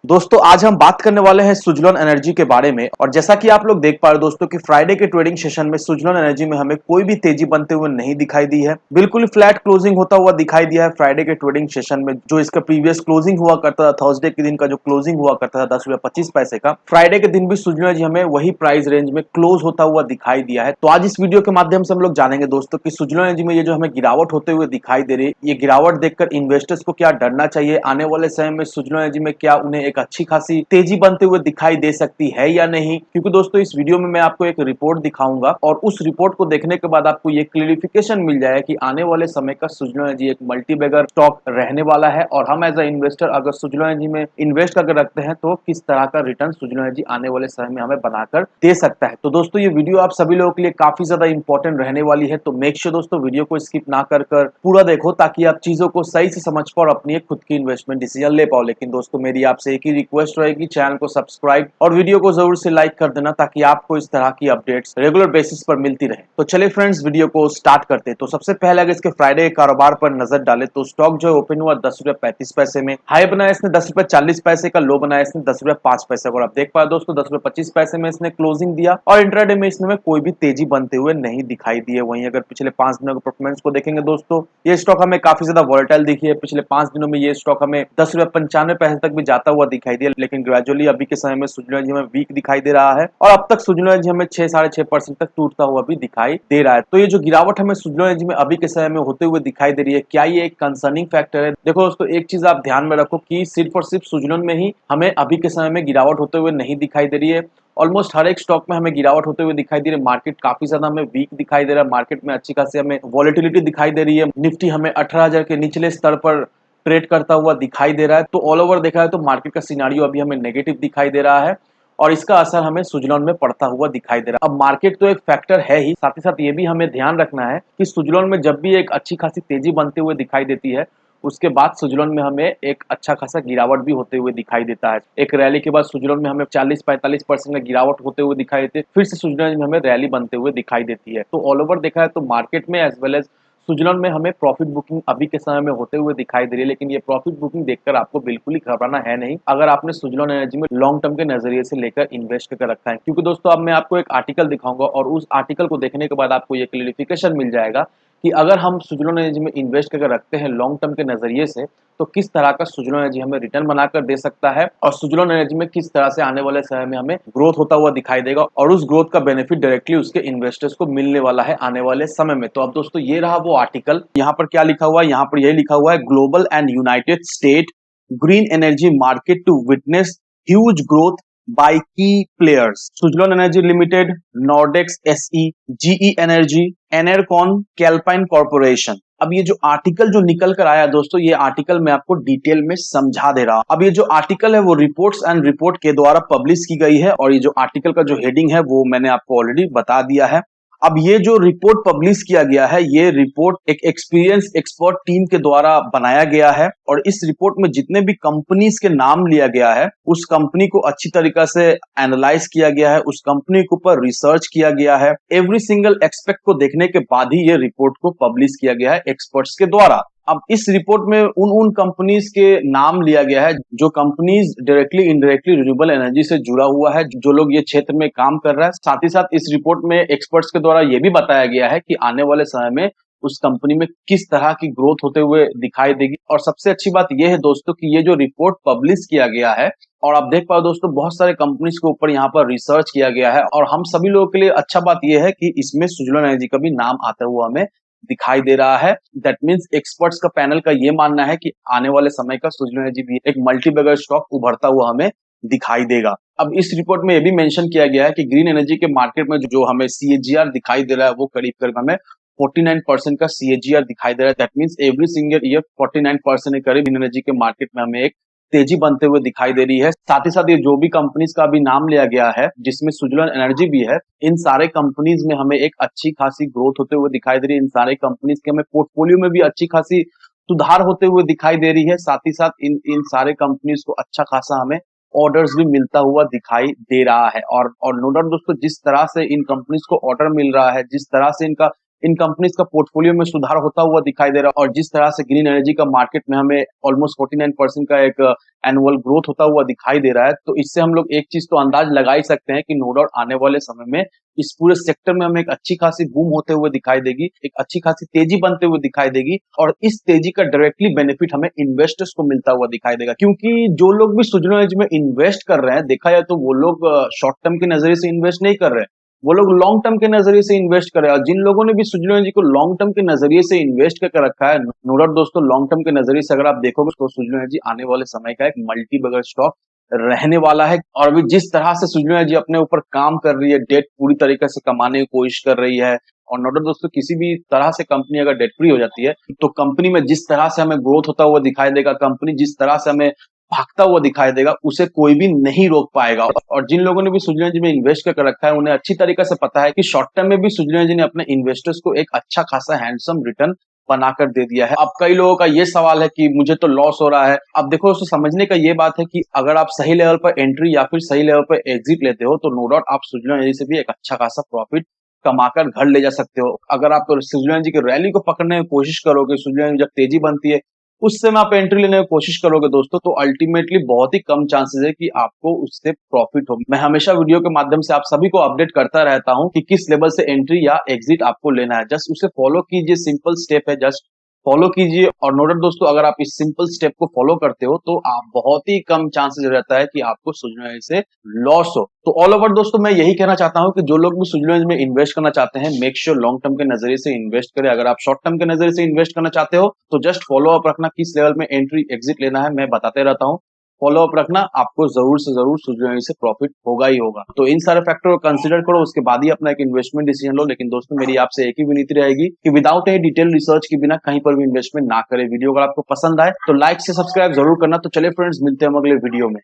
दोस्तों आज हम बात करने वाले हैं सुजलोन एनर्जी के बारे में। और जैसा कि आप लोग देख पा रहे हो दोस्तों कि फ्राइडे के ट्रेडिंग सेशन में सुजलोन एनर्जी में हमें कोई भी तेजी बनते हुए नहीं दिखाई दी है। बिल्कुल फ्लैट क्लोजिंग होता हुआ दिखाई दिया है फ्राइडे के ट्रेडिंग सेशन में। जो इसका प्रीवियस क्लोजिंग हुआ करता था, थर्सडे के दिन का जो क्लोजिंग हुआ करता था 10 रुपए 25 पैसे का, फ्राइडे के दिन भी सुजलोन एनर्जी हमें वही प्राइस रेंज में क्लोज होता हुआ दिखाई दिया है। तो आज इस वीडियो के माध्यम से हम लोग जानेंगे दोस्तों कि सुजलोन एनर्जी में ये जो हमें गिरावट होते हुए दिखाई दे रही है, ये गिरावट देखकर इन्वेस्टर्स को क्या डरना चाहिए, आने वाले समय में सुजलोन एनर्जी में क्या उन्हें एक अच्छी खासी तेजी बनते हुए दिखाई दे सकती है या नहीं। क्योंकि दोस्तों इस वीडियो में मैं आपको एक रिपोर्ट दिखाऊंगा और उस रिपोर्ट को देखने के बाद आपको ये क्लियरिफिकेशन मिल जाएगा कि आने वाले समय का सुजलोन एनर्जी एक मल्टीबैगर स्टॉक रहने वाला है और हम एज अ इन्वेस्टर अगर सुजलोन एनर्जी में इन्वेस्ट अगर रखते हैं तो किस तरह का रिटर्न सुजलोन एनर्जी आने वाले समय में हमें बनाकर दे सकता है। तो दोस्तों ये वीडियो आप सभी लोगों के लिए काफी ज्यादा इंपॉर्टेंट रहने वाली है, तो मेक श्योर दोस्तों वीडियो को स्किप ना कर पूरा देखो ताकि आप चीजों को सही से समझ पाओ और अपनी एक खुद की इन्वेस्टमेंट डिसीजन ले पाओ। लेकिन दोस्तों मेरी आपसे एक ही रिक्वेस्ट रहेगी, चैनल को सब्सक्राइब और वीडियो को जरूर से लाइक कर देना ताकि आपको इस तरह की अपडेट्स रेगुलर बेसिस पर मिलती रहे। तो चलिए फ्रेंड्स वीडियो को स्टार्ट करते हैं। तो सबसे पहले अगर इसके फ्राइडे के कारोबार पर नजर डाले तो स्टॉक जो ओपन हुआ 10 रुपए 35 पैसे में, हाई बनाया इसने 10 रुपए 40 पैसे का, लो बनाया इसने 10 रुपए 5 पैसे का। और आप देख पाए दोस्तों 10 रुपए 25 पैसे में इसने क्लोजिंग दिया और इंट्राडे में इसमें कोई भी तेजी बनते हुए नहीं दिखाई दी है। वहीं अगर पिछले 5 दिनों के परफॉर्मेंस को देखेंगे दोस्तों, ये स्टॉक हमें काफी ज्यादा वॉलेटाइल दिखी है। पिछले 5 दिनों में ये स्टॉक हमें 10 रुपए 95 पैसे तक भी जाता हुआ दिखाई दिया, लेकिन ग्रेजुअली अभी के समय में सुजलोन एनर्जी हमें वीक दिखाई दे रहा है और अब तक सुजलोन एनर्जी हमें 6 साढ़े 6% तक टूटता हुआ भी दिखाई दे रहा है। तो ये जो गिरावट हमें सुजलोन एनर्जी में अभी के समय में होते हुए दिखाई दे रही है, क्या ये एक कंसर्निंग फैक्टर है? देखो दोस्तों एक चीज आप ध्यान में रखो कि सिर्फ और सिर्फ सुजलोन में ही हमें अभी के समय में गिरावट होते हुए नहीं दिखाई दे रही है। ऑलमोस्ट हर एक स्टॉक में हमें गिरावट होते हुए दिखाई दे रही है। मार्केट काफी ज्यादा हमें वीक दिखाई दे रहा है, मार्केट में अच्छी खासी हमें वॉलेटिलिटी दिखाई दे रही है। निफ्टी हमें 18,000 के निचले स्तर पर ट्रेड करता हुआ दिखाई दे रहा है। तो ऑल ओवर देखा है तो मार्केट का सिनारियो अभी हमें नेगेटिव दिखाई दे रहा है और इसका असर हमें सुजलोन में पड़ता हुआ दिखाई दे रहा है। अब मार्केट तो एक फैक्टर है ही, साथ ही साथ ये भी हमें ध्यान रखना है कि सुजलोन में जब भी एक अच्छी खासी तेजी बनते हुए दिखाई देती है, उसके बाद सुजलोन में हमें एक अच्छा खासा गिरावट भी होते हुए दिखाई देता है। एक रैली के बाद सुजलोन में हमें 40-45% का गिरावट होते हुए दिखाई देती है, फिर से सुजलोन में हमें रैली बनते हुए दिखाई देती है। तो ऑल ओवर देखा है तो मार्केट में एज वेल एज सुजलोन में हमें प्रॉफिट बुकिंग अभी के समय में होते हुए दिखाई दे रही है। लेकिन ये प्रॉफिट बुकिंग देखकर आपको बिल्कुल ही घबराना है नहीं अगर आपने सुजलोन एनर्जी में लॉन्ग टर्म के नजरिए से लेकर इन्वेस्ट कर रखा है। क्योंकि दोस्तों अब मैं आपको एक आर्टिकल दिखाऊंगा और उस आर्टिकल को देखने के बाद आपको ये क्लियरिफिकेशन मिल जाएगा कि अगर हम सुजलोन एनर्जी में इन्वेस्ट करके रखते हैं लॉन्ग टर्म के नजरिए से, तो किस तरह का सुजलोन एनर्जी हमें रिटर्न बनाकर दे सकता है और सुजलोन एनर्जी में किस तरह से आने वाले समय में हमें ग्रोथ होता हुआ दिखाई देगा और उस ग्रोथ का बेनिफिट डायरेक्टली उसके इन्वेस्टर्स को मिलने वाला है आने वाले समय में। तो अब दोस्तों ये रहा वो आर्टिकल। यहाँ पर क्या लिखा हुआ है? यहाँ पर यही लिखा हुआ है, global and United State green energy market to witness huge growth by key players, Suzlon energy limited, Nordex SE, GE energy, Enercon, Calpine corporation. अब ये जो आर्टिकल जो निकल कर आया दोस्तों, ये आर्टिकल मैं आपको डिटेल में समझा दे रहा हूं। अब ये जो आर्टिकल है वो रिपोर्ट्स एंड रिपोर्ट के द्वारा पब्लिश की गई है और ये जो आर्टिकल का जो हेडिंग है वो मैंने आपको ऑलरेडी बता दिया है। अब ये जो रिपोर्ट पब्लिश किया गया है, ये रिपोर्ट एक एक्सपीरियंस एक्सपर्ट टीम के द्वारा बनाया गया है और इस रिपोर्ट में जितने भी कंपनीज के नाम लिया गया है, उस कंपनी को अच्छी तरीका से एनालाइज किया गया है, उस कंपनी के ऊपर रिसर्च किया गया है। एवरी सिंगल एक्सपेक्ट को देखने के बाद ही ये रिपोर्ट को पब्लिश किया गया है एक्सपर्ट्स के द्वारा। अब इस रिपोर्ट में उन कंपनीज के नाम लिया गया है जो companies directly indirectly renewable energy से जुड़ा हुआ है, जो लोग ये क्षेत्र में काम कर रहा है। साथ ही साथ इस रिपोर्ट में एक्सपर्ट्स के द्वारा ये भी बताया गया है कि आने वाले समय में उस कंपनी में किस तरह की ग्रोथ होते हुए दिखाई देगी। और सबसे अच्छी बात यह है दोस्तों कि ये जो रिपोर्ट पब्लिश किया गया है और आप देख पाओ दोस्तों बहुत सारे कंपनीज के ऊपर यहाँ पर रिसर्च किया गया है और हम सभी लोगों के लिए अच्छा बात यह है कि इसमें सुजलोन एनर्जी का भी नाम आता हुआ हमें दिखाई दे रहा है। दैट मीन्स एक्सपर्ट्स का पैनल का ये मानना है कि आने वाले समय का सुजलोन एनर्जी भी एक मल्टीबैगर स्टॉक उभरता हुआ हमें दिखाई देगा। अब इस रिपोर्ट में ये भी मेंशन किया गया है कि ग्रीन एनर्जी के मार्केट में जो हमें सीएजीआर दिखाई दे रहा है वो करीब करीब हमें 49% का सीएजीआर दिखाई दे रहा है। That means every single year 49% के करीब ग्रीन एनर्जी के मार्केट में हमें एक तेजी बनते हुए दिखाई दे रही है। साथ ही साथ ये जो भी कंपनीज का भी नाम लिया गया है जिसमें सुजलोन एनर्जी भी है, इन सारे कंपनीज में हमें एक अच्छी खासी ग्रोथ होते हुए दिखाई दे रही है। इन सारे कंपनीज के हमें पोर्टफोलियो में भी अच्छी खासी सुधार होते हुए दिखाई दे रही है। साथ ही साथ इन इन सारे कंपनीज को अच्छा खासा हमें ऑर्डर्स भी मिलता हुआ दिखाई दे रहा है। और नो डाउट दोस्तों जिस तरह से इन कंपनीज को ऑर्डर मिल रहा है, जिस तरह से इनका इन कंपनीज का पोर्टफोलियो में सुधार होता हुआ दिखाई दे रहा है। और जिस तरह से ग्रीन एनर्जी का मार्केट में हमें ऑलमोस्ट 49% का एक एनुअल ग्रोथ होता हुआ दिखाई दे रहा है, तो इससे हम लोग एक चीज तो अंदाज लगा ही सकते हैं कि नो डाउट आने वाले समय में इस पूरे सेक्टर में हमें एक अच्छी खासी बूम होते हुए दिखाई देगी, एक अच्छी खासी तेजी बनते हुए दिखाई देगी। और इस तेजी का डायरेक्टली बेनिफिट हमें इन्वेस्टर्स को मिलता हुआ दिखाई देगा, क्योंकि जो लोग भी सुजलाम एनर्जी में इन्वेस्ट कर रहे हैं, देखा जाए तो वो लोग शॉर्ट टर्म के नजरिए से इन्वेस्ट नहीं कर रहे हैं, वो लोग लॉन्ग टर्म के नजरिए से इन्वेस्ट कर रहे हैं। और जिन लोगों ने भी सुजलाम एनर्जी को लॉन्ग टर्म के नजरिए से इन्वेस्ट करके रखा है, नो डाउट दोस्तों, लॉन्ग टर्म के नजरिए से अगर आप देखोगे तो सुजलाम एनर्जी आने वाले समय का एक मल्टी बगर स्टॉक रहने वाला है। और अभी जिस तरह से सुजलाम एनर्जी अपने ऊपर काम कर रही है, डेट पूरी तरीके से कमाने की कोशिश कर रही है। और नो डाउट दोस्तों, किसी भी तरह से कंपनी अगर डेट फ्री हो जाती है तो कंपनी में जिस तरह से हमें ग्रोथ होता हुआ दिखाई देगा, कंपनी जिस तरह से हमें भागता हुआ दिखाई देगा, उसे कोई भी नहीं रोक पाएगा। और जिन लोगों ने भी सुजलाम एनर्जी में इन्वेस्ट करके रखा है, उन्हें अच्छी तरीके से पता है कि शॉर्ट टर्म में भी सुजलाम एनर्जी ने अपने इन्वेस्टर्स को एक अच्छा खासा हैंडसम रिटर्न बनाकर दे दिया है। अब कई लोगों का ये सवाल है कि मुझे तो लॉस हो रहा है। अब देखो, उसको समझने का ये बात है कि अगर आप सही लेवल पर एंट्री या फिर सही लेवल पर एग्जिट लेते हो, तो नो डाउट आप सुजलाम एनर्जी से भी एक अच्छा खासा प्रॉफिट कमाकर घर ले जा सकते हो। अगर आप सुजलाम एनर्जी की रैली को पकड़ने की कोशिश करोगे, सुजलाम एनर्जी जब तेजी बनती है उस समय आप एंट्री लेने की कोशिश करोगे दोस्तों, तो अल्टीमेटली बहुत ही कम चांसेस है कि आपको उससे प्रॉफिट होगी। मैं हमेशा वीडियो के माध्यम से आप सभी को अपडेट करता रहता हूं कि किस लेवल से एंट्री या एग्जिट आपको लेना है। जस्ट उसे फॉलो कीजिए, सिंपल स्टेप है, जस्ट फॉलो कीजिए। और नो डाउट दोस्तों, अगर आप इस सिंपल स्टेप को फॉलो करते हो तो आप बहुत ही कम चांसेस रहता है कि आपको सुजलाम एनर्जी से लॉस हो। तो ऑल ओवर दोस्तों, मैं यही कहना चाहता हूं कि जो लोग भी सुजलाम एनर्जी में इन्वेस्ट करना चाहते हैं, मेक श्योर लॉन्ग टर्म के नजरिए से इन्वेस्ट करें। अगर आप शॉर्ट टर्म के नजरिए से इन्वेस्ट करना चाहते हो तो जस्ट फॉलो अप रखना, किस लेवल में एंट्री एग्जिट लेना है मैं बताते रहता हूं। फॉलो अप रखना, आपको जरूर से जरूर सुजलाम एनर्जी से प्रॉफिट होगा ही होगा। तो इन सारे फैक्टर को कंसीडर करो, उसके बाद ही अपना एक इन्वेस्टमेंट डिसीजन लो। लेकिन दोस्तों, मेरी आपसे एक ही विनती रहेगी कि विदाउट एनी डिटेल रिसर्च के बिना कहीं पर भी इन्वेस्टमेंट ना करें। वीडियो अगर आपको पसंद आए तो लाइक से सब्सक्राइब जरूर करना। तो चले फ्रेंड्स, मिलते हैं हम अगले वीडियो में।